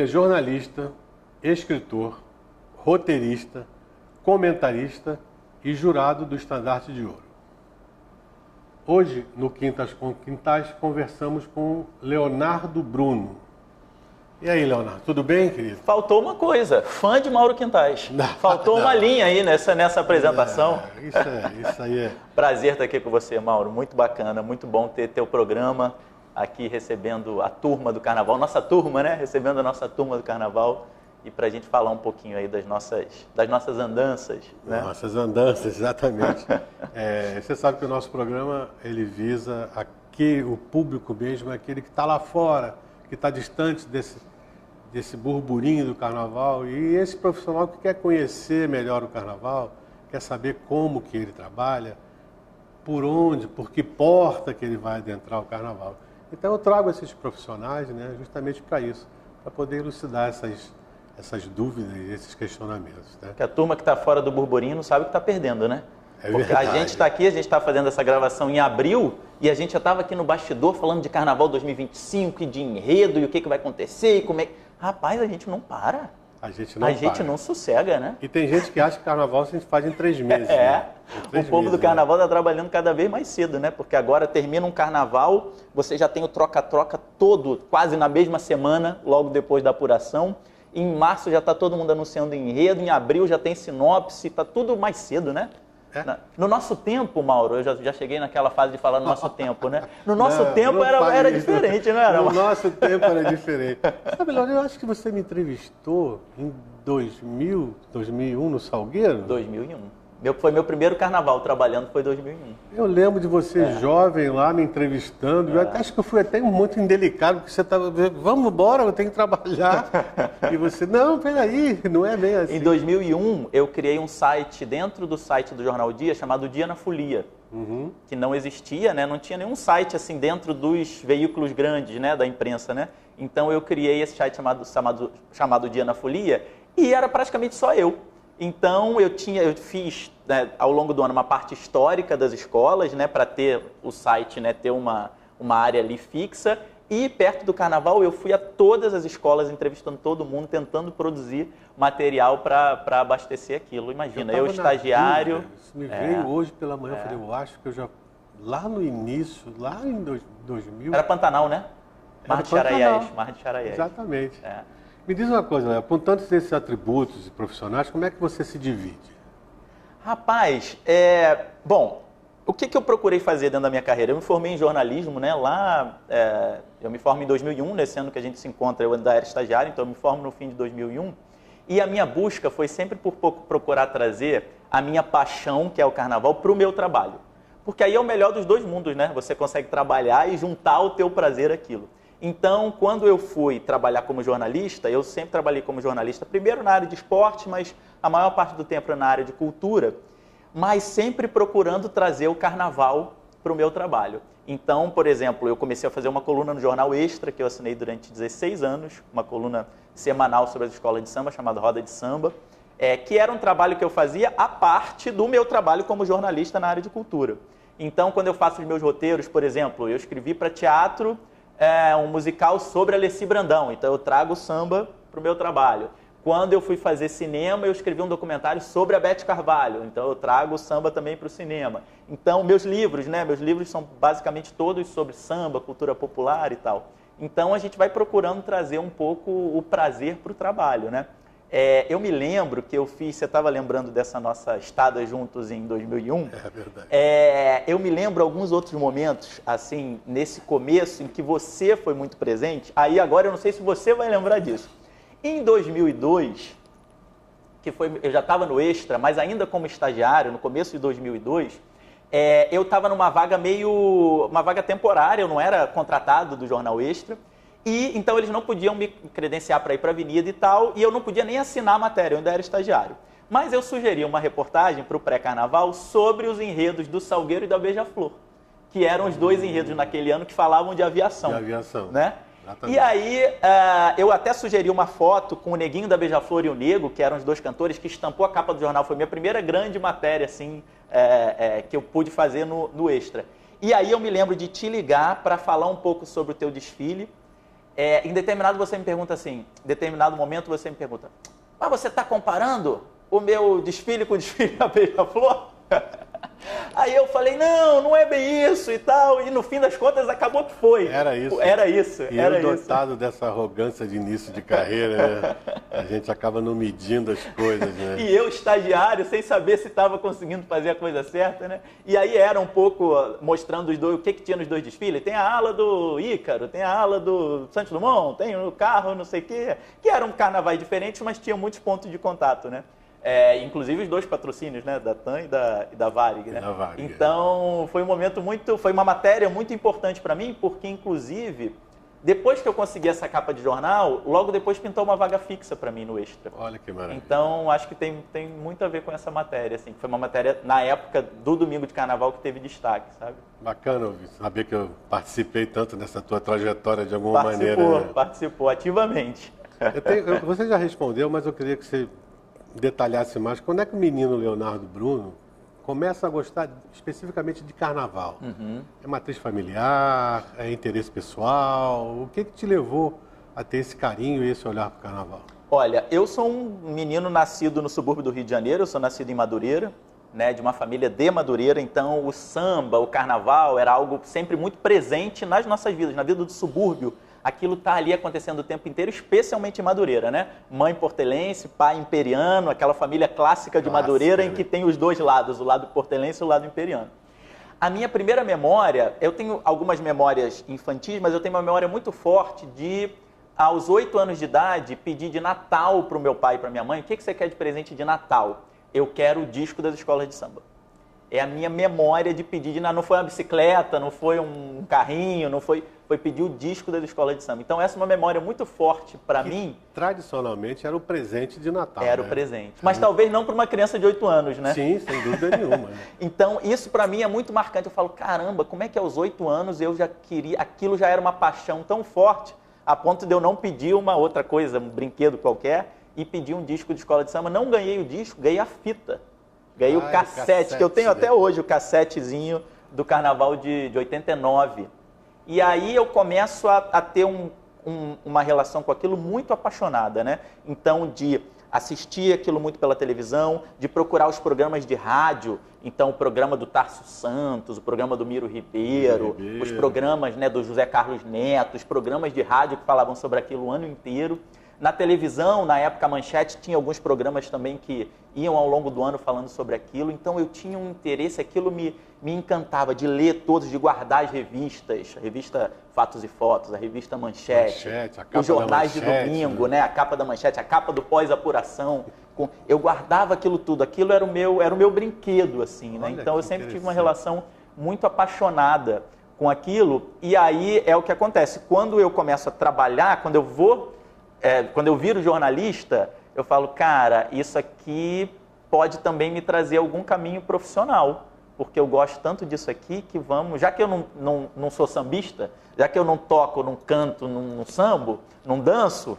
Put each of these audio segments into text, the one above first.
Ele é jornalista, escritor, roteirista, comentarista e jurado do Estandarte de Ouro. Hoje, no Quintas com Quintais, conversamos com Leonardo Bruno. E aí, Leonardo, tudo bem, querido? Faltou uma coisa, fã de Mauro Quintais. Faltou uma linha aí nessa apresentação. Isso aí é. Prazer estar aqui com você, Mauro. Muito bacana, muito bom ter teu programa aqui recebendo a turma do Carnaval. Nossa turma, né? Recebendo a nossa turma do Carnaval. E para a gente falar um pouquinho aí das nossas andanças. Né? Nossas andanças, exatamente. Você sabe que o nosso programa, ele visa o público mesmo, aquele que está lá fora, que está distante desse burburinho do Carnaval. E esse profissional que quer conhecer melhor o Carnaval, quer saber como que ele trabalha, por onde, por que porta que ele vai adentrar o Carnaval. Então eu trago esses profissionais, né, justamente para isso, para poder elucidar essas dúvidas e esses questionamentos. Né? Que a turma que está fora do burburinho não sabe o que está perdendo, né? É porque verdade. A gente está aqui, a gente está fazendo essa gravação em abril e a gente já estava aqui no bastidor falando de Carnaval 2025 e de enredo e o que vai acontecer e como é... Rapaz, a gente não para. A gente não sossega, né? E tem gente que acha que Carnaval se faz em 3 meses. O povo do Carnaval está trabalhando cada vez mais cedo, né? Porque agora termina um Carnaval, você já tem o troca-troca todo, quase na mesma semana, logo depois da apuração. Em março já está todo mundo anunciando enredo, em abril já tem sinopse, está tudo mais cedo, né? No nosso tempo, Mauro, eu já cheguei naquela fase de falar no nosso tempo, né? No nosso tempo era diferente, não era? No nosso tempo era diferente. Sabe, Léo, eu acho que você me entrevistou em 2001 no Salgueiro? 2001. Foi meu primeiro Carnaval trabalhando, foi 2001. Eu lembro de você jovem lá me entrevistando. Eu acho que eu fui até muito indelicado, porque você estava... Vamos embora, eu tenho que trabalhar. E você, não, peraí, não é bem assim. Em 2001, eu criei um site dentro do site do Jornal Dia, chamado Dia na Folia. Que não existia, né? Não tinha nenhum site assim dentro dos veículos grandes, né? Da imprensa, né? Então eu criei esse site chamado Dia na Folia e era praticamente só eu. Então eu fiz, né, ao longo do ano uma parte histórica das escolas, né, para ter o site, né, ter uma área ali fixa. E perto do Carnaval eu fui a todas as escolas entrevistando todo mundo, tentando produzir material para abastecer aquilo. Imagina, eu estagiário... Isso me veio hoje pela manhã, eu falei, eu acho que eu já... Lá no início, lá em 2000... Era Pantanal, né? Mar de Xaraiés. Exatamente. Me diz uma coisa, Léo, com tantos esses atributos e profissionais, como é que você se divide? Rapaz, bom, o que eu procurei fazer dentro da minha carreira? Eu me formei em jornalismo, né? Eu me formo em 2001, nesse ano que a gente se encontra, eu ainda era estagiário, então eu me formo no fim de 2001. E a minha busca foi sempre por procurar trazer a minha paixão, que é o Carnaval, para o meu trabalho. Porque aí é o melhor dos dois mundos, né? Você consegue trabalhar e juntar o teu prazer àquilo. Então, quando eu fui trabalhar como jornalista, eu sempre trabalhei como jornalista, primeiro na área de esporte, mas a maior parte do tempo na área de cultura, mas sempre procurando trazer o Carnaval para o meu trabalho. Então, por exemplo, eu comecei a fazer uma coluna no Jornal Extra, que eu assinei durante 16 anos, uma coluna semanal sobre as escolas de samba, chamada Roda de Samba, que era um trabalho que eu fazia à parte do meu trabalho como jornalista na área de cultura. Então, quando eu faço os meus roteiros, por exemplo, eu escrevi para teatro, um musical sobre Alessi Brandão, então eu trago o samba para o meu trabalho. Quando eu fui fazer cinema, eu escrevi um documentário sobre a Beth Carvalho, então eu trago o samba também para o cinema. Então, meus livros são basicamente todos sobre samba, cultura popular e tal. Então, a gente vai procurando trazer um pouco o prazer para o trabalho, né? Eu me lembro que você estava lembrando dessa nossa estada juntos em 2001? É verdade. Eu me lembro alguns outros momentos, assim, nesse começo, em que você foi muito presente. Aí agora eu não sei se você vai lembrar disso. Em 2002, eu já estava no Extra, mas ainda como estagiário, no começo de 2002, eu estava numa vaga uma vaga temporária, eu não era contratado do Jornal Extra. E então eles não podiam me credenciar para ir para a Avenida e tal, e eu não podia nem assinar a matéria, eu ainda era estagiário. Mas eu sugeri uma reportagem para o pré-carnaval sobre os enredos do Salgueiro e da Beija-Flor, que eram os dois enredos naquele ano que falavam de aviação. De aviação. Né? E aí eu até sugeri uma foto com o Neguinho da Beija-Flor e o Nego, que eram os dois cantores, que estampou a capa do jornal. Foi minha primeira grande matéria assim, que eu pude fazer no Extra. E aí eu me lembro de te ligar para falar um pouco sobre o teu desfile. em determinado momento você me pergunta, mas você está comparando o meu desfile com o desfile da Beija-Flor? Aí eu falei, não é bem isso e tal, e no fim das contas acabou que foi. Era isso. E eu, dotado dessa arrogância de início de carreira, né? A gente acaba não medindo as coisas, né? E eu, estagiário, sem saber se estava conseguindo fazer a coisa certa, né? E aí era um pouco mostrando os dois, o que tinha nos dois desfiles. Tem a ala do Ícaro, tem a ala do Santos Dumont, tem o carro, não sei o quê, que eram carnavais diferentes, mas tinham muitos pontos de contato, né? Inclusive os dois patrocínios, né, da TAM e da Varig, né? Então foi uma matéria muito importante para mim, porque inclusive depois que eu consegui essa capa de jornal, logo depois pintou uma vaga fixa para mim no Extra. Olha que maravilha. Então acho que tem muito a ver com essa matéria, assim, foi uma matéria na época do Domingo de Carnaval que teve destaque, sabe? Bacana saber que eu participei tanto nessa tua trajetória de alguma maneira. Né? Participou ativamente. Você já respondeu, mas eu queria que você detalhasse mais. Quando é que o menino Leonardo Bruno começa a gostar especificamente de carnaval? É matriz familiar? É interesse pessoal? O que te levou a ter esse carinho e esse olhar para o carnaval? Olha, eu sou um menino nascido no subúrbio do Rio de Janeiro, eu sou nascido em Madureira, né, de uma família de Madureira, então o samba, o carnaval era algo sempre muito presente nas nossas vidas, na vida do subúrbio. Aquilo está ali acontecendo o tempo inteiro, especialmente em Madureira, né? Mãe portelense, pai imperiano, aquela família clássica de Madureira, em que tem os dois lados, o lado portelense e o lado imperiano. A minha primeira memória, eu tenho algumas memórias infantis, mas eu tenho uma memória muito forte de, aos 8 anos de idade, pedir de Natal para o meu pai e para minha mãe, o que você quer de presente de Natal? Eu quero o disco das escolas de samba. É a minha memória de pedir, não foi uma bicicleta, não foi um carrinho, foi pedir o disco da escola de samba. Então essa é uma memória muito forte para mim. Tradicionalmente era o presente de Natal. Era, né? O presente. Mas talvez não para uma criança de 8 anos, né? Sim, sem dúvida nenhuma. Né? Então isso para mim é muito marcante. Eu falo, caramba, como é que aos 8 anos eu já queria, aquilo já era uma paixão tão forte, a ponto de eu não pedir uma outra coisa, um brinquedo qualquer, e pedir um disco de escola de samba. Não ganhei o disco, ganhei a fita. Ganhei o cassete, que eu tenho até hoje, o cassetezinho do Carnaval de 89. E aí eu começo a ter uma relação com aquilo muito apaixonada, né? Então, de assistir aquilo muito pela televisão, de procurar os programas de rádio, então o programa do Tarso Santos, o programa do Miro Ribeiro, os programas, né, do José Carlos Neto, os programas de rádio que falavam sobre aquilo o ano inteiro. Na televisão, na época, a Manchete tinha alguns programas também que iam ao longo do ano falando sobre aquilo. Então, eu tinha um interesse, aquilo me encantava de ler todos, de guardar as revistas. A revista Fatos e Fotos, a revista Manchete, a capa os jornais da Manchete, de domingo, né? A capa da Manchete, a capa do Pós-Apuração. Eu guardava aquilo tudo. Aquilo era o meu brinquedo, assim, né? Então, eu sempre tive uma relação muito apaixonada com aquilo. E aí é o que acontece. Quando eu começo a trabalhar, quando eu viro jornalista, eu falo, cara, isso aqui pode também me trazer algum caminho profissional, porque eu gosto tanto disso aqui que vamos, já que eu não sou sambista, já que eu não toco, não canto, não sambo, não danço,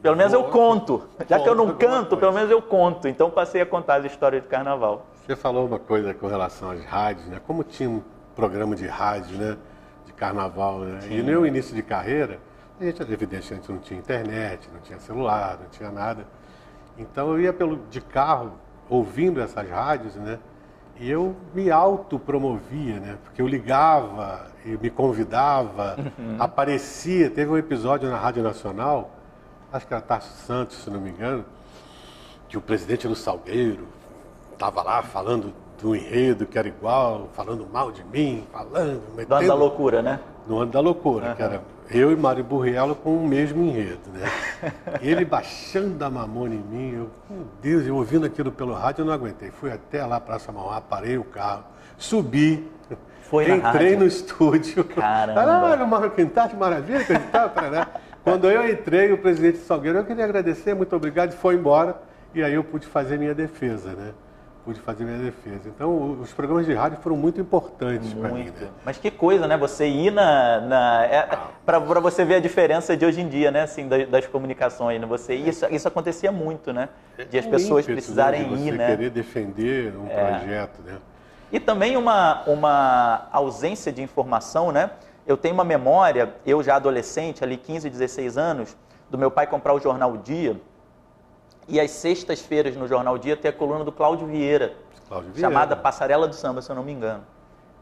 pelo menos eu conto. Já que eu não canto, pelo menos eu conto. Então passei a contar as histórias de carnaval. Você falou uma coisa com relação às rádios, né? Como tinha um programa de rádio, né? De carnaval, né? E no meu início de carreira, a gente, evidentemente, não tinha internet, não tinha celular, não tinha nada. Então eu ia de carro ouvindo essas rádios, né? E eu me autopromovia, né? Porque eu ligava e me convidava, aparecia. Teve um episódio na Rádio Nacional, acho que era Tarso Santos, se não me engano, que o presidente do Salgueiro estava lá falando do enredo que era igual, falando mal de mim, falando... Do Ano da Loucura, né? No Ano da Loucura, que era eu e Mário Burriello com o mesmo enredo, né? Ele baixando a mamona em mim, meu Deus, eu ouvindo aquilo pelo rádio, eu não aguentei. Fui até lá, Praça Mauá, parei o carro, subi, entrei no estúdio. Caramba! Caralho, Mário Quintal, que maravilha, que Quando eu entrei, o presidente Salgueiro, eu queria agradecer, muito obrigado, e foi embora. E aí eu pude fazer minha defesa, né? Então, os programas de rádio foram muito importantes para mim, né? Mas que coisa, né? Você ir para você ver a diferença de hoje em dia, né? Assim, das comunicações, né? Isso acontecia muito, né? De as pessoas precisarem ir, né? Você querer defender um projeto, né? E também uma ausência de informação, né? eu tenho uma memória, eu já adolescente, ali 15, 16 anos, do meu pai comprar o Jornal O Dia, e às sextas-feiras no Jornal O Dia tem a coluna do Cláudio Vieira, chamada Passarela do Samba, se eu não me engano.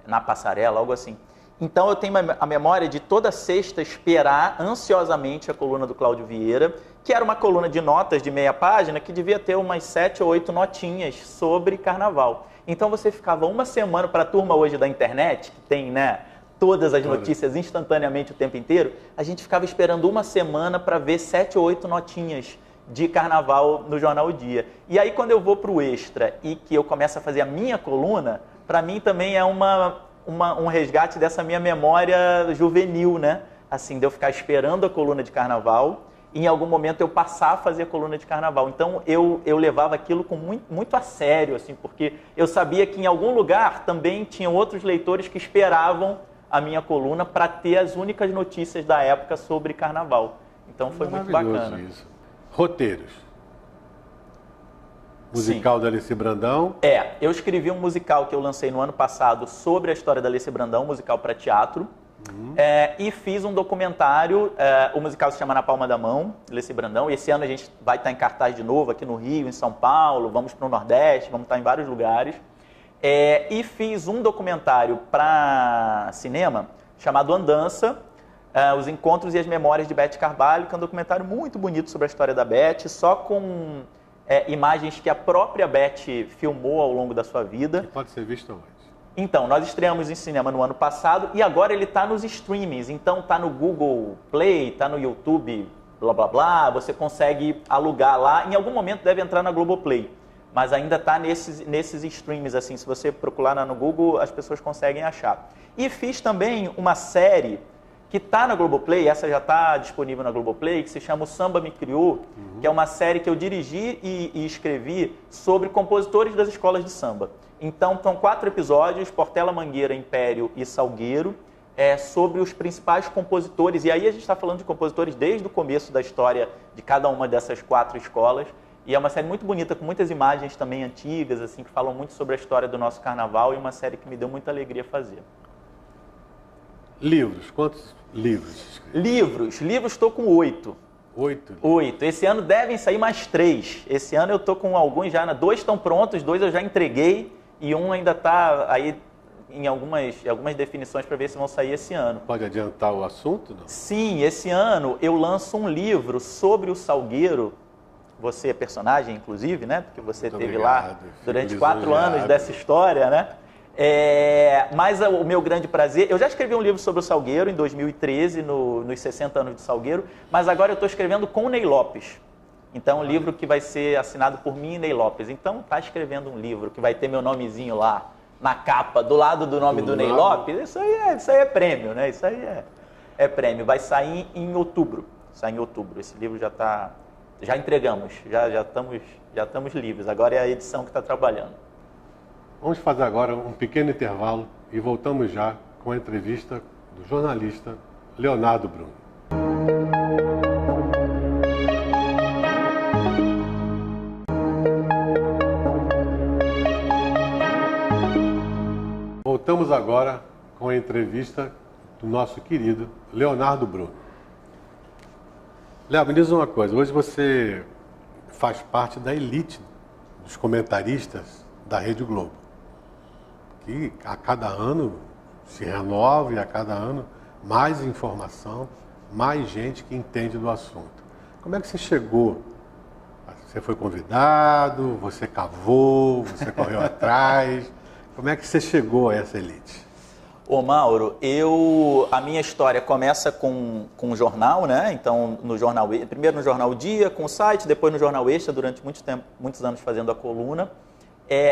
Na Passarela, algo assim. Então eu tenho a memória de toda sexta esperar ansiosamente a coluna do Cláudio Vieira, que era uma coluna de notas de meia página que devia ter umas 7 ou 8 notinhas sobre carnaval. Então você ficava uma semana, para a turma hoje da internet, que tem, né, todas as notícias instantaneamente o tempo inteiro, a gente ficava esperando uma semana para ver 7 ou 8 notinhas de carnaval no Jornal O Dia. E aí quando eu vou para o Extra e que eu começo a fazer a minha coluna, para mim também é um resgate dessa minha memória juvenil, né? Assim, de eu ficar esperando a coluna de carnaval e em algum momento eu passar a fazer a coluna de carnaval. Então eu levava aquilo com muito a sério, assim, porque eu sabia que em algum lugar também tinham outros leitores que esperavam a minha coluna para ter as únicas notícias da época sobre carnaval. Então foi muito bacana. Isso. Roteiros. Musical da Alice Brandão. Eu escrevi um musical que eu lancei no ano passado sobre a história da Alice Brandão, um musical para teatro. E fiz um documentário, o musical se chama Na Palma da Mão, Alice Brandão. E esse ano a gente vai estar em cartaz de novo aqui no Rio, em São Paulo, vamos para o Nordeste, vamos estar em vários lugares. E fiz um documentário para cinema chamado Andança, Os Encontros e as Memórias de Beth Carvalho, que é um documentário muito bonito sobre a história da Beth, só com imagens que a própria Beth filmou ao longo da sua vida. Que pode ser visto onde? Então, nós estreamos em cinema no ano passado e agora ele está nos streamings. Então, está no Google Play, está no YouTube, blá, blá, blá. Você consegue alugar lá. Em algum momento deve entrar na Globoplay. Mas ainda está nesses streams, assim. Se você procurar no Google, as pessoas conseguem achar. E fiz também uma série que está na Globoplay, essa já está disponível na Globoplay, que se chama O Samba Me Criou, que é uma série que eu dirigi e escrevi sobre compositores das escolas de samba. Então, são 4 episódios, Portela, Mangueira, Império e Salgueiro, sobre os principais compositores. E aí a gente está falando de compositores desde o começo da história de cada uma dessas 4 escolas. E é uma série muito bonita, com muitas imagens também antigas, assim, que falam muito sobre a história do nosso carnaval, e uma série que me deu muita alegria fazer. Livros. Quantos livros? Livros estou com 8. 8? 8. Esse ano devem sair mais 3. Esse ano eu estou com alguns já, 2 estão prontos, 2 eu já entreguei e um ainda está aí em algumas definições para ver se vão sair esse ano. Pode adiantar o assunto, não? Sim, esse ano eu lanço um livro sobre o Salgueiro. Você é personagem, inclusive, né? Porque você esteve lá durante 4 anos dessa história, né? Mas o meu grande prazer... Eu já escrevi um livro sobre o Salgueiro em 2013, nos 60 anos de Salgueiro, mas agora eu estou escrevendo com o Ney Lopes. Então, um livro que vai ser assinado por mim e Ney Lopes. Então, está escrevendo um livro que vai ter meu nomezinho lá na capa, do lado do nome do Ney Lopes. Isso aí é prêmio, né? Isso aí é prêmio. Vai sair em outubro. Esse livro já entregamos, já estamos livres. Agora é a edição que está trabalhando. Vamos fazer agora um pequeno intervalo e voltamos já com a entrevista do jornalista Leonardo Bruno. Voltamos agora com a entrevista do nosso querido Leonardo Bruno. Léo, me diz uma coisa, hoje você faz parte da elite dos comentaristas da Rede Globo, que a cada ano se renova e a cada ano mais informação, mais gente que entende do assunto. Como é que você chegou? Você foi convidado, você cavou, você correu atrás? Como é que você chegou a essa elite? Ô Mauro, a minha história começa com o jornal, né? Então, primeiro no Jornal O Dia, com o site, depois no Jornal Extra, durante muitos anos fazendo a coluna.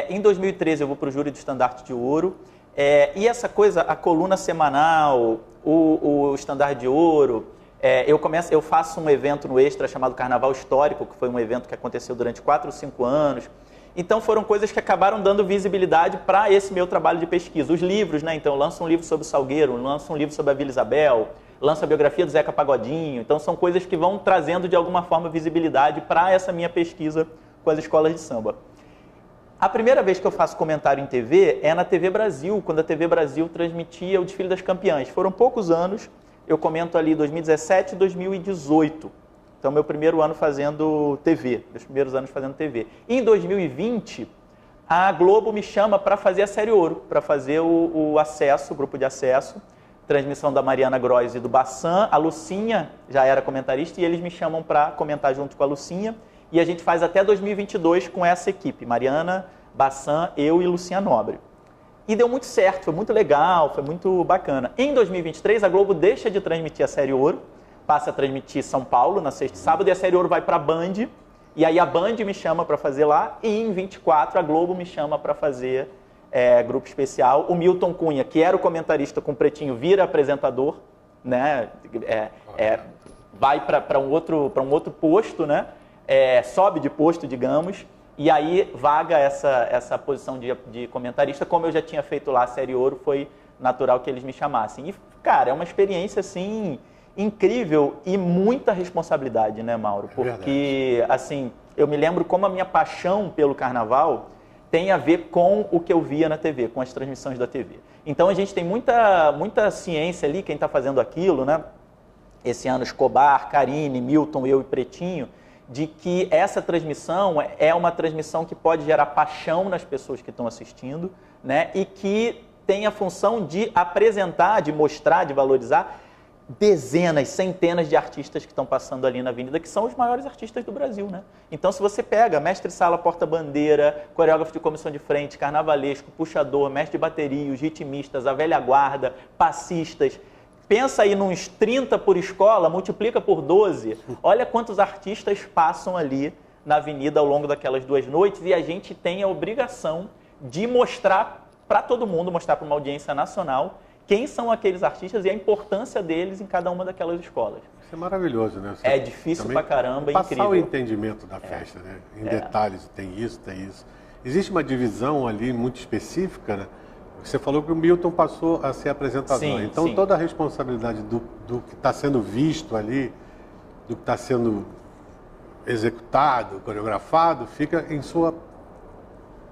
Em 2013 eu vou para o júri do Estandarte de Ouro. E essa coisa, a coluna semanal, o Estandarte de Ouro, eu faço um evento no Extra chamado Carnaval Histórico, que foi um evento que aconteceu durante 4 ou 5 anos. Então foram coisas que acabaram dando visibilidade para esse meu trabalho de pesquisa. Os livros, né? Então eu lanço um livro sobre o Salgueiro, lanço um livro sobre a Vila Isabel, lanço a biografia do Zeca Pagodinho. Então são coisas que vão trazendo de alguma forma visibilidade para essa minha pesquisa com as escolas de samba. A primeira vez que eu faço comentário em TV é na TV Brasil, quando a TV Brasil transmitia o desfile das campeãs. Foram poucos anos, eu comento ali 2017 e 2018. Então, meu primeiro ano fazendo TV, meus primeiros anos fazendo TV. Em 2020, a Globo me chama para fazer a Série Ouro, para fazer o acesso, o grupo de acesso, transmissão da Mariana Gross e do Bassan. A Lucinha já era comentarista e eles me chamam para comentar junto com a Lucinha. E a gente faz até 2022 com essa equipe, Mariana, Bassan, eu e Lucinha Nobre. E deu muito certo, foi muito legal, foi muito bacana. Em 2023, a Globo deixa de transmitir a Série Ouro, passa a transmitir São Paulo na sexta e sábado, e a Série Ouro vai para a Band, e aí a Band me chama para fazer lá, e em 24 a Globo me chama para fazer grupo especial. O Milton Cunha, que era o comentarista com o Pretinho, vira apresentador, né? Vai para um outro posto, né? Sobe de posto, digamos, e aí vaga essa posição de comentarista. Como eu já tinha feito lá a Série Ouro, foi natural que eles me chamassem. E, cara, é uma experiência, assim, incrível e muita responsabilidade, né, Mauro? Porque, assim, eu me lembro como a minha paixão pelo carnaval tem a ver com o que eu via na TV, com as transmissões da TV. Então, a gente tem muita ciência ali, quem está fazendo aquilo, né? Esse ano, Escobar, Karine, Milton, eu e Pretinho, de que essa transmissão é uma transmissão que pode gerar paixão nas pessoas que estão assistindo, né? E que tem a função de apresentar, de mostrar, de valorizar dezenas, centenas de artistas que estão passando ali na avenida, que são os maiores artistas do Brasil, né? Então, se você pega mestre sala, porta-bandeira, coreógrafo de comissão de frente, carnavalesco, puxador, mestre de bateria, os ritmistas, a velha guarda, passistas, pensa aí nos 30 por escola, multiplica por 12, olha quantos artistas passam ali na avenida ao longo daquelas 2 noites, e a gente tem a obrigação de mostrar para todo mundo, mostrar para uma audiência nacional, quem são aqueles artistas e a importância deles em cada uma daquelas escolas. Isso é maravilhoso, né? Você é difícil pra caramba, é incrível. Passar o entendimento da festa, né? Em detalhes, tem isso, tem isso. Existe uma divisão ali muito específica, né? Você falou que o Milton passou a ser apresentador. Sim, então, sim. Toda a responsabilidade do que está sendo visto ali, do que está sendo executado, coreografado, fica em sua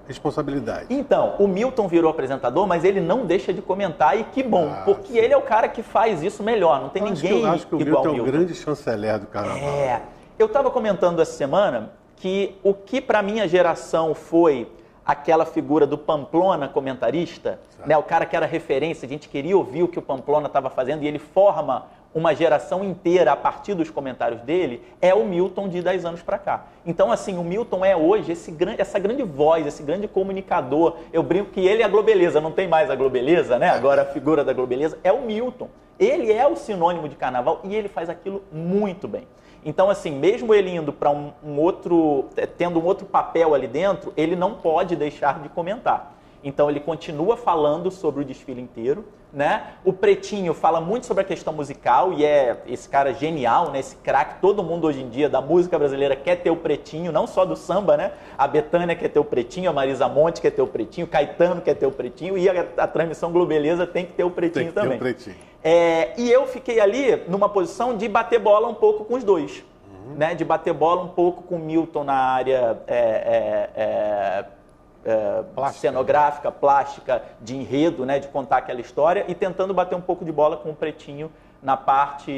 responsabilidade. Então, o Milton virou apresentador, mas ele não deixa de comentar, e que bom, porque ele é o cara que faz isso melhor, não tem ninguém acho que o igual Milton ao Milton. É o grande chanceler do carnaval. Eu estava comentando essa semana que o que para minha geração foi aquela figura do Pamplona comentarista, né, o cara que era referência, a gente queria ouvir o que o Pamplona estava fazendo, e ele forma uma geração inteira a partir dos comentários dele, é o Milton de 10 anos para cá. Então, assim, o Milton é hoje essa grande voz, esse grande comunicador. Eu brinco que ele é a Globeleza, não tem mais a Globeleza, né? Agora a figura da Globeleza é o Milton. Ele é o sinônimo de carnaval e ele faz aquilo muito bem. Então, assim, mesmo ele indo para tendo um outro papel ali dentro, ele não pode deixar de comentar. Então, ele continua falando sobre o desfile inteiro, né? O Pretinho fala muito sobre a questão musical e é esse cara genial, né? Esse craque. Todo mundo hoje em dia da música brasileira quer ter o Pretinho, não só do samba, né? A Bethânia quer ter o Pretinho, a Marisa Monte quer ter o Pretinho, Caetano quer ter o Pretinho e a transmissão Globeleza tem que ter o Pretinho também. Tem que ter o Pretinho. E eu fiquei ali numa posição de bater bola um pouco com os dois, né? De bater bola um pouco com o Milton na área cenográfica, plástica, de enredo, né, de contar aquela história, e tentando bater um pouco de bola com o Pretinho na parte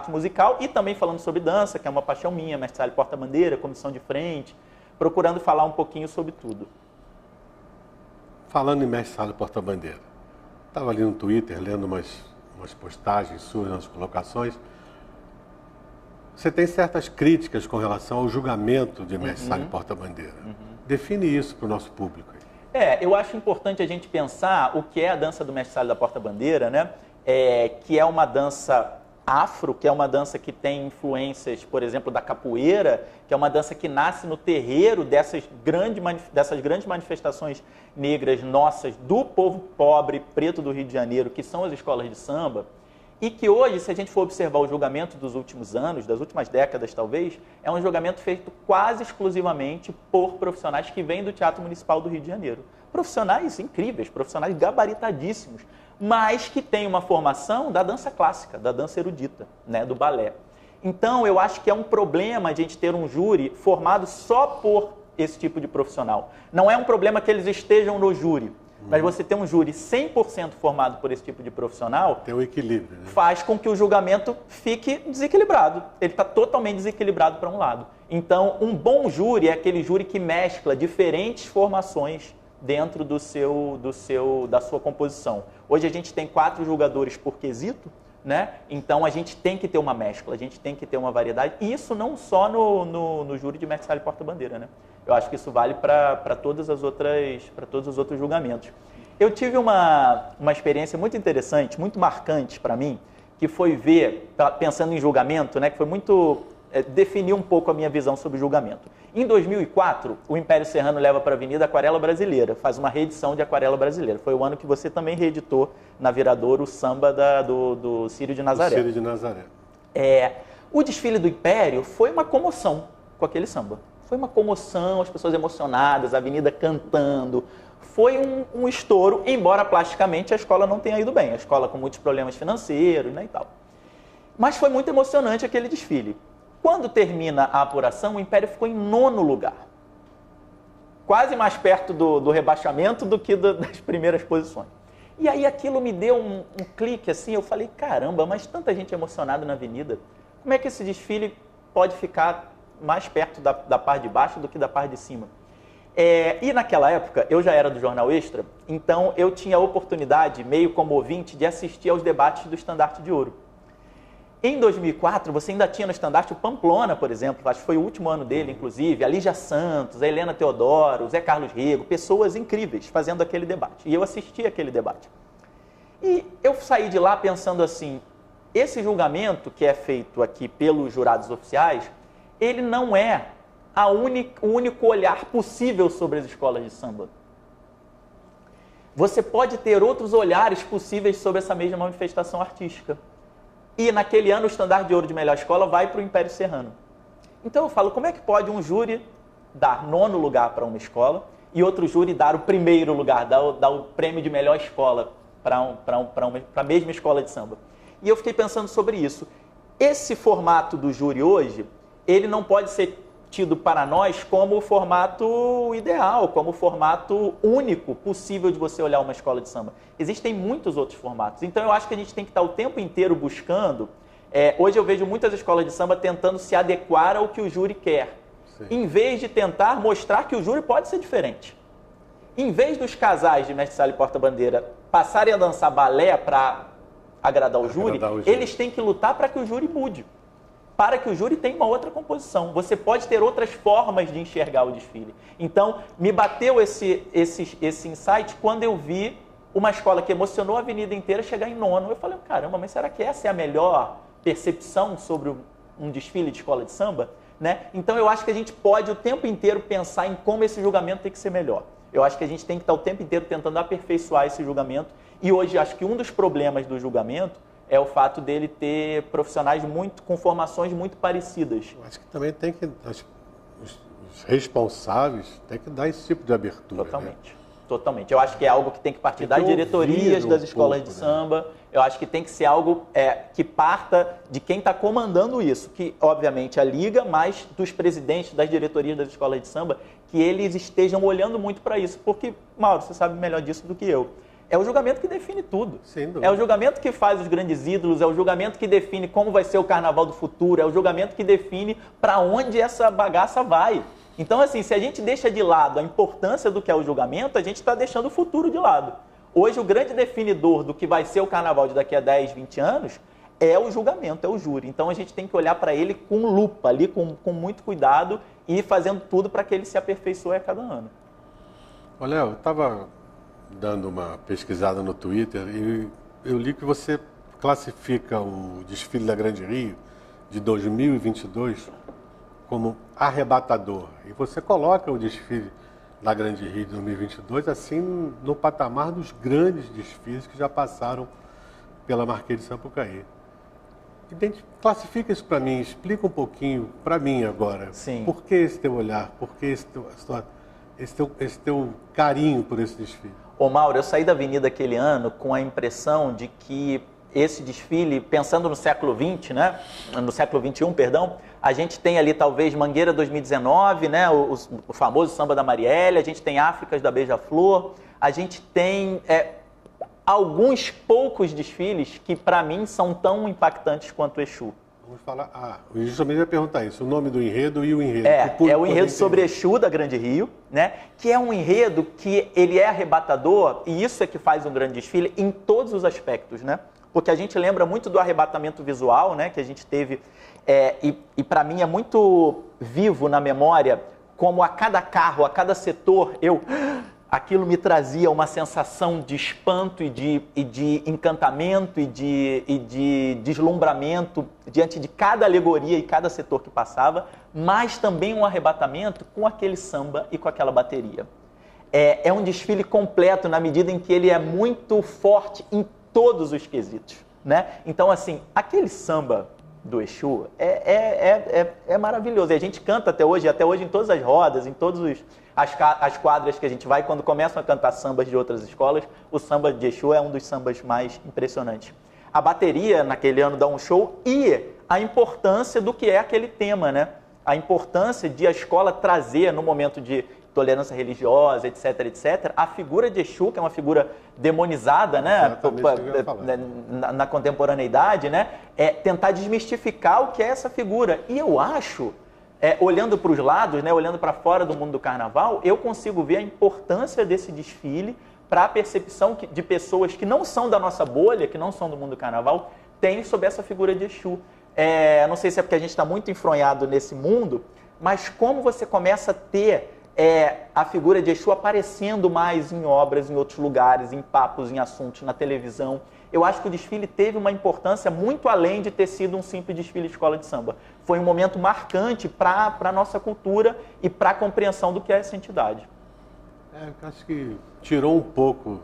musical, e também falando sobre dança, que é uma paixão minha, mestre sala e porta-bandeira, comissão de frente, procurando falar um pouquinho sobre tudo. Falando em mestre sala e porta-bandeira, estava ali no Twitter lendo umas postagens suas, umas colocações. Você tem certas críticas com relação ao julgamento de mestre sala e porta-bandeira. Define isso para o nosso público. Eu acho importante a gente pensar o que é a dança do mestre sala da porta-bandeira, né? Que é uma dança afro, que é uma dança que tem influências, por exemplo, da capoeira, que é uma dança que nasce no terreiro dessas grandes manifestações negras nossas, do povo pobre, preto do Rio de Janeiro, que são as escolas de samba. E que hoje, se a gente for observar o julgamento dos últimos anos, das últimas décadas talvez, é um julgamento feito quase exclusivamente por profissionais que vêm do Teatro Municipal do Rio de Janeiro. Profissionais incríveis, profissionais gabaritadíssimos, mas que têm uma formação da dança clássica, da dança erudita, né, do balé. Então, eu acho que é um problema a gente ter um júri formado só por esse tipo de profissional. Não é um problema que eles estejam no júri, mas você ter um júri 100% formado por esse tipo de profissional... Tem um equilíbrio, né? Faz com que o julgamento fique desequilibrado. Ele está totalmente desequilibrado para um lado. Então, um bom júri é aquele júri que mescla diferentes formações dentro da sua composição. Hoje a gente tem 4 julgadores por quesito, né? Então a gente tem que ter uma mescla, a gente tem que ter uma variedade. E isso não só no júri de mestre sala e porta-bandeira, né? Eu acho que isso vale para todos os outros julgamentos. Eu tive uma experiência muito interessante, muito marcante para mim, que foi ver, pensando em julgamento, né? Que foi muito... definir um pouco a minha visão sobre julgamento. Em 2004, o Império Serrano leva para a Avenida Aquarela Brasileira, faz uma reedição de Aquarela Brasileira. Foi o ano que você também reeditou na Viradouro o samba do Círio de Nazaré. Círio de Nazaré. O desfile do Império foi uma comoção com aquele samba. Foi uma comoção, as pessoas emocionadas, a avenida cantando. Foi um estouro, embora plasticamente a escola não tenha ido bem. A escola com muitos problemas financeiros, né, e tal. Mas foi muito emocionante aquele desfile. Quando termina a apuração, o Império ficou em 9º lugar. Quase mais perto do rebaixamento do que das primeiras posições. E aí aquilo me deu um clique assim, eu falei, caramba, mas tanta gente emocionada na avenida, como é que esse desfile pode ficar mais perto da parte de baixo do que da parte de cima? E naquela época, eu já era do Jornal Extra, então eu tinha a oportunidade, meio como ouvinte, de assistir aos debates do Estandarte de Ouro. Em 2004, você ainda tinha no estandarte o Pamplona, por exemplo, acho que foi o último ano dele, inclusive, a Lígia Santos, a Helena Teodoro, o Zé Carlos Rego, pessoas incríveis fazendo aquele debate. E eu assisti aquele debate. E eu saí de lá pensando assim, esse julgamento que é feito aqui pelos jurados oficiais, ele não é o único olhar possível sobre as escolas de samba. Você pode ter outros olhares possíveis sobre essa mesma manifestação artística. E naquele ano o estandarte de ouro de melhor escola vai para o Império Serrano. Então eu falo, como é que pode um júri dar 9º lugar para uma escola e outro júri dar o 1º lugar, dar o prêmio de melhor escola para a mesma escola de samba? E eu fiquei pensando sobre isso. Esse formato do júri hoje, ele não pode ser tido para nós como o formato ideal, como o formato único possível de você olhar uma escola de samba. Existem muitos outros formatos. Então eu acho que a gente tem que estar o tempo inteiro buscando. Hoje eu vejo muitas escolas de samba tentando se adequar ao que o júri quer, sim, em vez de tentar mostrar que o júri pode ser diferente. Em vez dos casais de mestre sala e porta-bandeira passarem a dançar balé para agradar o júri, eles têm que lutar para que o júri mude, para que o júri tenha uma outra composição. Você pode ter outras formas de enxergar o desfile. Então, me bateu esse insight quando eu vi uma escola que emocionou a avenida inteira chegar em 9º. Eu falei, caramba, mas será que essa é a melhor percepção sobre um desfile de escola de samba? Né? Então, eu acho que a gente pode o tempo inteiro pensar em como esse julgamento tem que ser melhor. Eu acho que a gente tem que estar o tempo inteiro tentando aperfeiçoar esse julgamento. E hoje, acho que um dos problemas do julgamento é o fato dele ter profissionais com formações muito parecidas. Eu acho que também tem que... Os responsáveis têm que dar esse tipo de abertura. Totalmente. Né? Totalmente. Eu acho que é algo que tem que partir das diretorias das escolas de samba. Eu acho que tem que ser algo que parta de quem está comandando isso. Que, obviamente, a liga, mas dos presidentes das diretorias das escolas de samba, que eles estejam olhando muito para isso. Porque, Mauro, você sabe melhor disso do que eu. É o julgamento que define tudo. É o julgamento que faz os grandes ídolos, é o julgamento que define como vai ser o carnaval do futuro, é o julgamento que define para onde essa bagaça vai. Então, assim, se a gente deixa de lado a importância do que é o julgamento, a gente está deixando o futuro de lado. Hoje, o grande definidor do que vai ser o carnaval de daqui a 10, 20 anos é o julgamento, é o júri. Então, a gente tem que olhar para ele com lupa, ali, com muito cuidado e ir fazendo tudo para que ele se aperfeiçoe a cada ano. Olha, eu estava dando uma pesquisada no Twitter e eu li que você classifica o desfile da Grande Rio de 2022 como arrebatador. E você coloca o desfile da Grande Rio de 2022 assim no patamar dos grandes desfiles que já passaram pela Marquês de Sapucaí. Classifica isso para mim, explica um pouquinho para mim agora. Sim. Por que esse teu olhar, por que esse teu carinho por esse desfile? Ô Mauro, eu saí da avenida aquele ano com a impressão de que esse desfile, pensando no século XX, né? No século XXI, perdão, a gente tem ali talvez Mangueira 2019, né? O famoso Samba da Marielle, a gente tem Áfricas da Beija-Flor, a gente tem alguns poucos desfiles que para mim são tão impactantes quanto o Exu. Vamos falar. Justamente ia perguntar isso, o nome do enredo e o enredo. É o enredo sobre Exu da Grande Rio, né? Que é um enredo que ele é arrebatador, e isso é que faz um grande desfile em todos os aspectos, né? Porque a gente lembra muito do arrebatamento visual, né? Que a gente teve, e para mim é muito vivo na memória, como a cada carro, a cada setor, aquilo me trazia uma sensação de espanto e de encantamento e de deslumbramento diante de cada alegoria e cada setor que passava, mas também um arrebatamento com aquele samba e com aquela bateria. É um desfile completo na medida em que ele é muito forte em todos os quesitos, né? Então, assim, aquele samba do Exu é maravilhoso. E a gente canta até hoje em todas as rodas, em todas as quadras que a gente vai, quando começam a cantar sambas de outras escolas, o samba de Exu é um dos sambas mais impressionantes. A bateria, naquele ano, dá um show, e a importância do que é aquele tema, né? A importância de a escola trazer, no momento de tolerância religiosa, etc, etc, a figura de Exu, que é uma figura demonizada, né, na contemporaneidade, né, tentar desmistificar o que é essa figura. E eu acho, olhando para os lados, né, olhando para fora do mundo do carnaval, eu consigo ver a importância desse desfile para a percepção de pessoas que não são da nossa bolha, que não são do mundo do carnaval, têm sobre essa figura de Exu. Não sei se é porque a gente está muito enfronhado nesse mundo, mas como você começa a ter a figura de Exu aparecendo mais em obras, em outros lugares, em papos, em assuntos, na televisão. Eu acho que o desfile teve uma importância muito além de ter sido um simples desfile de escola de samba. Foi um momento marcante para a nossa cultura e para a compreensão do que é essa entidade. Eu acho que tirou um pouco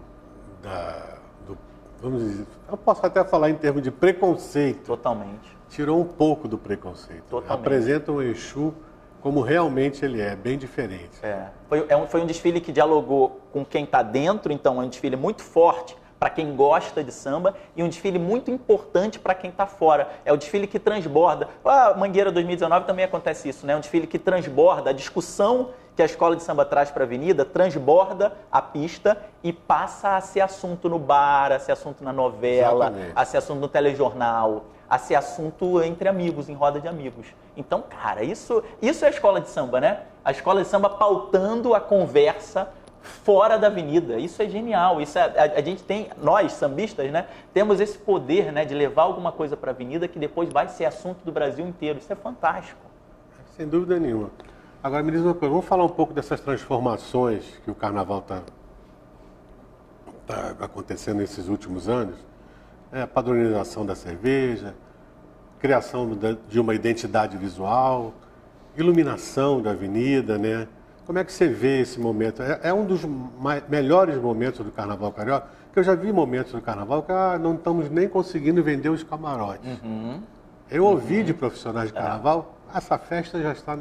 vamos dizer, eu posso até falar em termos de preconceito. Totalmente. Tirou um pouco do preconceito. Totalmente. Apresenta o Exu como realmente ele é, bem diferente. Foi um desfile que dialogou com quem está dentro, então é um desfile muito forte para quem gosta de samba e um desfile muito importante para quem está fora. É o desfile que transborda. A Mangueira 2019 também acontece isso, né? É um desfile que transborda a discussão que a escola de samba traz para a avenida, transborda a pista e passa a ser assunto no bar, a ser assunto na novela, Exatamente. A ser assunto no telejornal, a ser assunto entre amigos, em roda de amigos. Então, cara, isso é a escola de samba, né? A escola de samba pautando a conversa fora da avenida. Isso é genial. A gente tem, nós, sambistas, né, temos esse poder, né, de levar alguma coisa para a avenida que depois vai ser assunto do Brasil inteiro. Isso é fantástico. Sem dúvida nenhuma. Agora, me diz uma coisa, vamos falar um pouco dessas transformações que o carnaval está acontecendo nesses últimos anos. A padronização da cerveja, criação de uma identidade visual, iluminação da avenida, né? Como é que você vê esse momento? É um dos melhores momentos do Carnaval Carioca, que eu já vi momentos do Carnaval que não estamos nem conseguindo vender os camarotes. Eu ouvi de profissionais de Carnaval, essa festa já está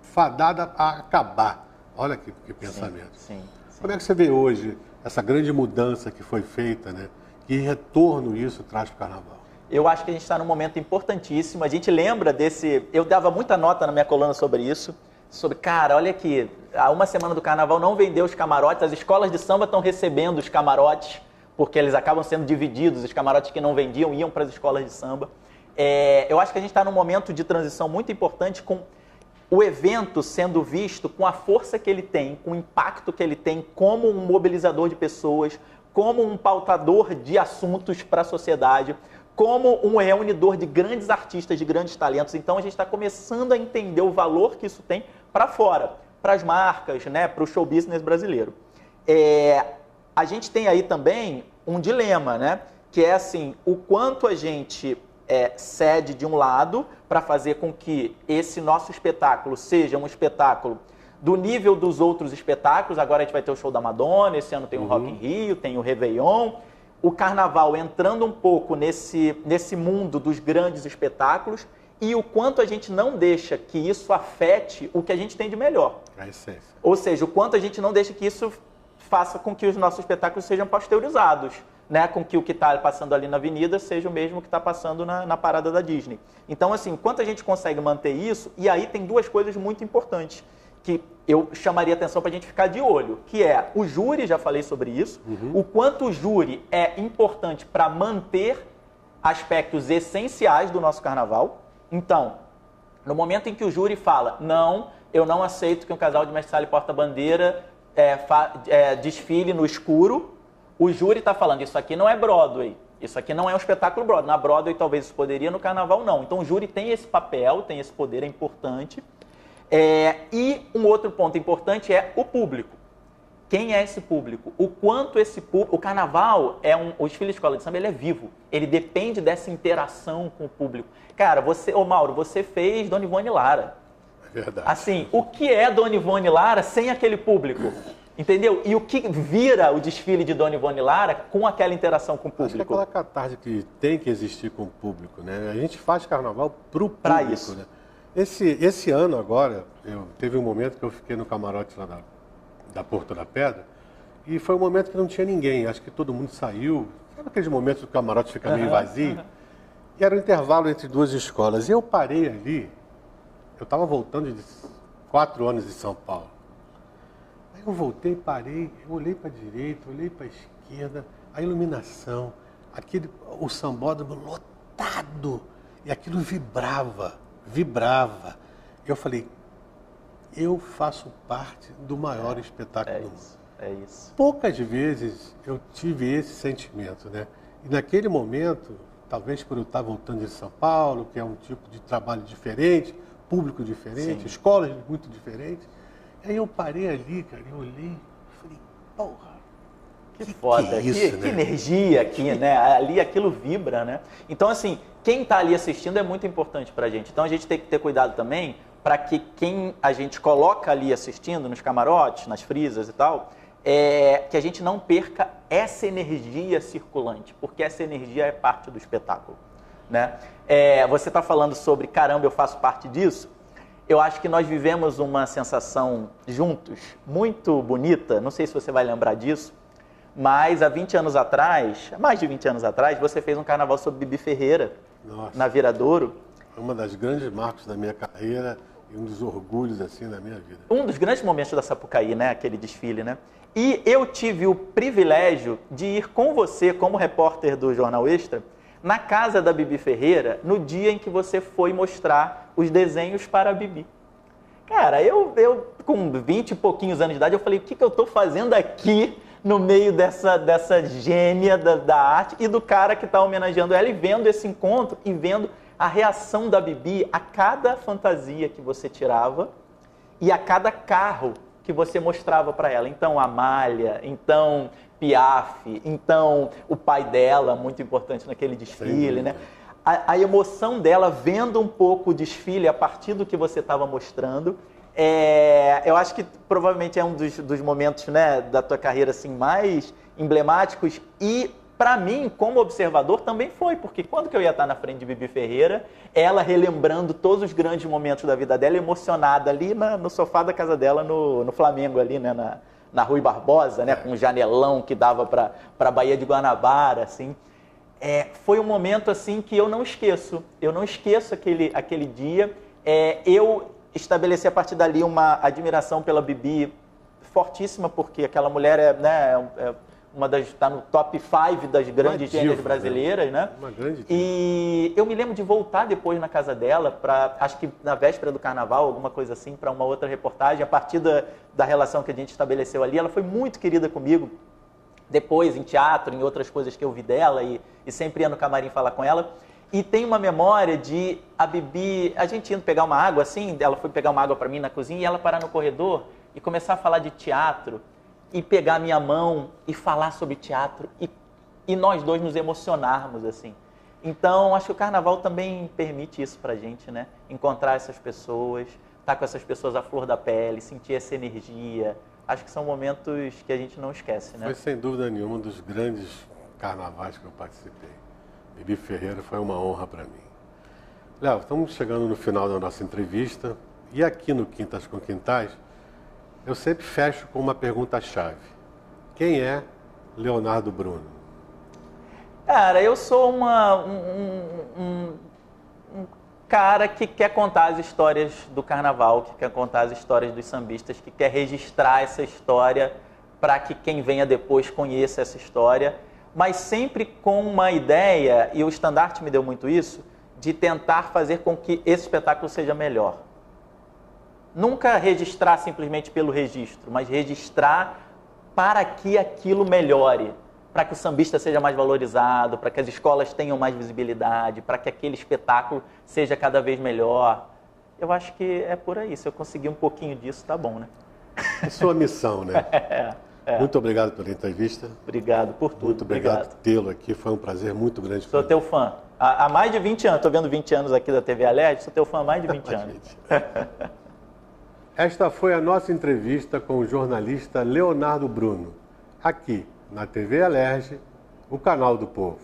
fadada a acabar. Olha que pensamento. Sim. Como é que você vê hoje essa grande mudança que foi feita, né? Que retorno isso traz para o Carnaval? Eu acho que a gente está num momento importantíssimo. A gente lembra desse... Eu dava muita nota na minha coluna sobre isso. Cara, olha aqui, há uma semana do Carnaval não vendeu os camarotes, as escolas de samba estão recebendo os camarotes, porque eles acabam sendo divididos, os camarotes que não vendiam iam para as escolas de samba. Eu acho que a gente está num momento de transição muito importante, com o evento sendo visto com a força que ele tem, com o impacto que ele tem como um mobilizador de pessoas, como um pautador de assuntos para a sociedade, como um reunidor de grandes artistas, de grandes talentos. Então a gente está começando a entender o valor que isso tem para fora, para as marcas, né, para o show business brasileiro. A gente tem aí também um dilema, né, que é assim, o quanto a gente cede de um lado para fazer com que esse nosso espetáculo seja um espetáculo do nível dos outros espetáculos. Agora a gente vai ter o show da Madonna, esse ano tem o Rock in Rio, tem o Réveillon. O Carnaval entrando um pouco nesse mundo dos grandes espetáculos e o quanto a gente não deixa que isso afete o que a gente tem de melhor. A essência. Ou seja, o quanto a gente não deixa que isso faça com que os nossos espetáculos sejam pasteurizados, né, com que o que está passando ali na avenida seja o mesmo que está passando na parada da Disney. Então, assim, enquanto a gente consegue manter isso, e aí tem duas coisas muito importantes que eu chamaria atenção para a gente ficar de olho, que é o júri, já falei sobre isso, o quanto o júri é importante para manter aspectos essenciais do nosso carnaval. Então, no momento em que o júri fala, não, eu não aceito que um casal de mestre-sala e porta-bandeira desfile no escuro, o júri está falando, isso aqui não é Broadway, isso aqui não é um espetáculo Broadway. Na Broadway talvez isso poderia, no carnaval não. Então o júri tem esse papel, tem esse poder, é importante. E um outro ponto importante é o público. Quem é esse público? O quanto esse público... O carnaval, o desfile de escola de samba, ele é vivo. Ele depende dessa interação com o público. Cara, Mauro, você fez Dona Ivone Lara. É verdade. Assim, o que é Dona Ivone Lara sem aquele público? Entendeu? E o que vira o desfile de Dona Ivone Lara com aquela interação com o público? Acho que é aquela catarse que tem que existir com o público, né? A gente faz carnaval pro público, pra isso. Né? Esse ano agora, teve um momento que eu fiquei no camarote lá da Porto da Pedra e foi um momento que não tinha ninguém. Acho que todo mundo saiu. Sabe aqueles momentos que o camarote fica meio vazio? E era um intervalo entre duas escolas. E eu parei ali, eu estava voltando de 4 anos de São Paulo. Aí eu voltei, parei, eu olhei para a direita, olhei para a esquerda, a iluminação, o sambódromo lotado, e aquilo vibrava. Eu falei, eu faço parte do maior espetáculo do mundo. É isso. Poucas vezes eu tive esse sentimento, né? E naquele momento, talvez por eu estar voltando de São Paulo, que é um tipo de trabalho diferente, público diferente, escolas muito diferentes, aí eu parei ali, cara, eu olhei e falei, porra, que foda, é isso, que né? energia aqui, né? Ali aquilo vibra, né? Então, assim, quem está ali assistindo é muito importante pra gente. Então, a gente tem que ter cuidado também para que quem a gente coloca ali assistindo, nos camarotes, nas frisas e tal, que a gente não perca essa energia circulante, porque essa energia é parte do espetáculo, né? Você está falando sobre, caramba, eu faço parte disso. Eu acho que nós vivemos uma sensação juntos, muito bonita, não sei se você vai lembrar disso, mas há 20 anos atrás, mais de 20 anos atrás, você fez um carnaval sobre Bibi Ferreira, na Viradouro. Uma das grandes marcos da minha carreira e um dos orgulhos, assim, da minha vida. Um dos grandes momentos da Sapucaí, né? Aquele desfile, né? E eu tive o privilégio de ir com você, como repórter do Jornal Extra, na casa da Bibi Ferreira, no dia em que você foi mostrar os desenhos para a Bibi. Cara, eu com 20 e pouquinhos anos de idade, eu falei, o que eu estou fazendo aqui no meio dessa gênia da arte e do cara que está homenageando ela, e vendo esse encontro e vendo a reação da Bibi a cada fantasia que você tirava e a cada carro que você mostrava para ela. Então, Amália, então Piaf, então o pai dela, muito importante naquele desfile, né? A emoção dela vendo um pouco o desfile a partir do que você estava mostrando. Eu acho que provavelmente é um dos momentos, né, da tua carreira assim, mais emblemáticos, e para mim, como observador, também foi, porque quando que eu ia estar na frente de Bibi Ferreira, ela relembrando todos os grandes momentos da vida dela, emocionada ali no sofá da casa dela, no Flamengo ali, né, na Rui Barbosa, né, com um janelão que dava para a Baía de Guanabara, assim. Foi um momento assim que eu não esqueço aquele dia. Eu estabeleci a partir dali uma admiração pela Bibi fortíssima, porque aquela mulher está no top 5 das grandes gênias brasileiras, né? Uma grande diva. E eu me lembro de voltar depois na casa dela, acho que na véspera do carnaval, alguma coisa assim, para uma outra reportagem, a partir da relação que a gente estabeleceu ali. Ela foi muito querida comigo, depois em teatro, em outras coisas que eu vi dela, e sempre ia no camarim falar com ela. E tem uma memória de a Bibi, a gente indo pegar uma água assim, ela foi pegar uma água para mim na cozinha, e ela parar no corredor e começar a falar de teatro, e pegar a minha mão e falar sobre teatro, e nós dois nos emocionarmos, assim. Então, acho que o carnaval também permite isso pra gente, né? Encontrar essas pessoas, estar com essas pessoas à flor da pele, sentir essa energia. Acho que são momentos que a gente não esquece, né? Foi, sem dúvida nenhuma, um dos grandes carnavais que eu participei. Bibi Ferreira foi uma honra para mim. Léo, estamos chegando no final da nossa entrevista, e aqui no Quintas com Quintais, eu sempre fecho com uma pergunta-chave. Quem é Leonardo Bruno? Cara, eu sou um cara que quer contar as histórias do carnaval, que quer contar as histórias dos sambistas, que quer registrar essa história para que quem venha depois conheça essa história, mas sempre com uma ideia, e o Estandarte me deu muito isso, de tentar fazer com que esse espetáculo seja melhor. Nunca registrar simplesmente pelo registro, mas registrar para que aquilo melhore, para que o sambista seja mais valorizado, para que as escolas tenham mais visibilidade, para que aquele espetáculo seja cada vez melhor. Eu acho que é por aí. Se eu conseguir um pouquinho disso, tá bom, né? É sua missão, né? Muito obrigado pela entrevista. Obrigado por tudo. Muito obrigado por tê-lo aqui. Foi um prazer muito grande. Sou teu fã. Há mais de 20 anos. Estou vendo 20 anos aqui da TV Alerj. Sou teu fã há mais de 20 anos. Esta foi a nossa entrevista com o jornalista Leonardo Bruno, aqui na TV Alerj, o canal do povo.